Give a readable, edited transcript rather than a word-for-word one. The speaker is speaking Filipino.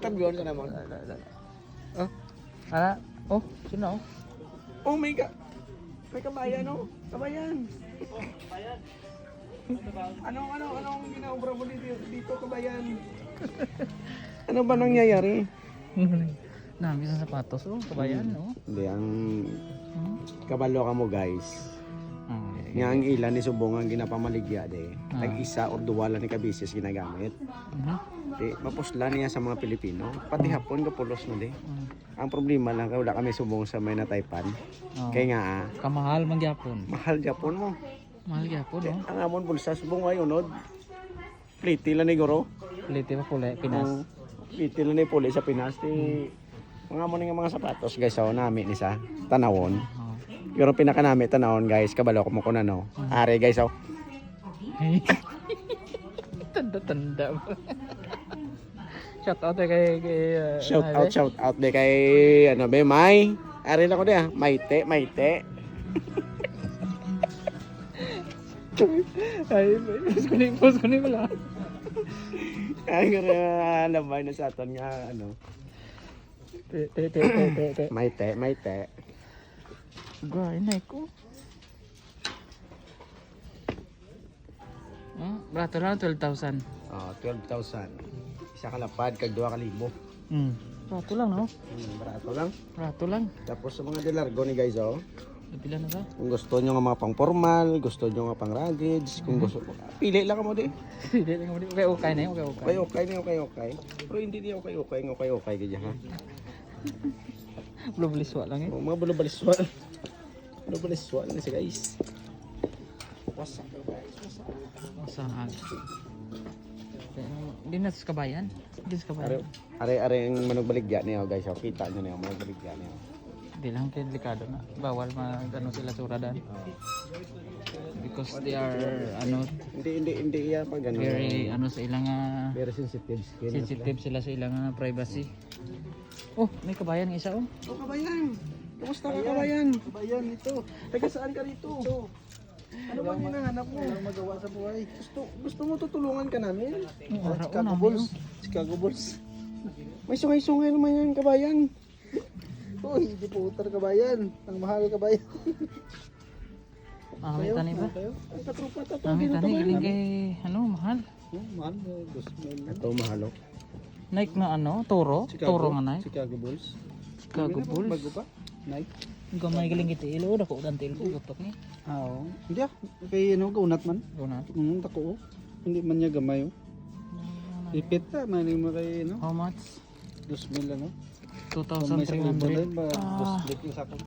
Tabiyon ka naman. Oh. Ana? Oh, sino? Oh my God. May kabayan, oh. Kabayan. Anong ginaobra mo dito, kabayan? Ano ba nangyayari? Nami sa sapatos, oh, kabayan, oh. Hindi, ang kabalo ka mo, guys. Nga ang ilan ni Subong ang ginapamaligya de. Tag-isa or duwala ni kabisis ginagamit. Di, mapusla niya sa mga Pilipino. Pati hapon kapulos na de. Ang problema lang wala kami subong sa may nataypan. Kaya nga Kamahal man gyapon. mahal Japon mo. Mahal gyapon, oh. Ang amon bulsa subong ay unod. Pretty lang ni Goro. Liti pa pula Pinas. Pretty lang ni Puli sa Pinas. Di, mga mo nga mga sapatos guys. So, namin isa. Tanawon. Pero pinaka namin tanawon guys. Kabalo ko mo ko na no. Are guys oh. Tanda-tanda mo. Shout out kay Shout out de kay ano be May. Ari lang ko de Maite. Ay, post ko ni wala. Ay nga labay na sa aton nga ano. Te. Maite. Gay na ko. Barato lang 12,000. Oh, 12,000. Isa ka lapad kag 2,000. Barato lang, no? Barato lang. Barato lang. Tapos sa mga delargo ni guys oh. Pila na sa? Kung gusto nyo nga mga pang formal, gusto nyo nga pang ruggeds, kung gusto pili lang mo di. Hindi lang mo di. Okay na yun, Okay. Pero hindi di okay ganyan ha. Blue bliswa lang eh. Oh, mga bulubaliswa. Bulubaliswa lang si guys. Wasak guys, wasak. Masahan. Hindi na sa kabayan. Hindi sa kabayan. Are ang manugbaligya niya guys. Oh, kita nyo na yung manugbaligya niya. Hindi lang kayo delikado na. Bawal mag-ano sila suradan. Because they are Hindi yan pag ano. very ano sa ilang Very sensitive skin. sensitive sila sa ilang privacy. Oh, may kabayan isa oh. Oh, kabayan. Kumusta ka kabayan? Kabayan ito. Taga saan ka rito? Ano bang hinahanap mo? Walang magawa sa buhay. Gusto mo tutulungan ka namin? Chicago Bulls. May sungay-sungay naman yan, kabayan. Uy, di putar kabayan. Ang mahal kabayan. May tani ba? Ang katrupa ta. May tani iling kay ano, mahal. Mahal mo. Ito mahalo. Nike na ano, Toro. Toro nga Nike. Chicago Bulls. Chicago Bulls. Bago pa? Nike. Gamay galing iti ilo, dako dan tilko gutok ni. Oo. Hindi ah. Kay ano, kaunat man. Una. Tako oh. Hindi man niya gamay oh. Ipit ta, maning mo kay ano. How much? 2,000 ano. 2,300. Dos click yung sakong.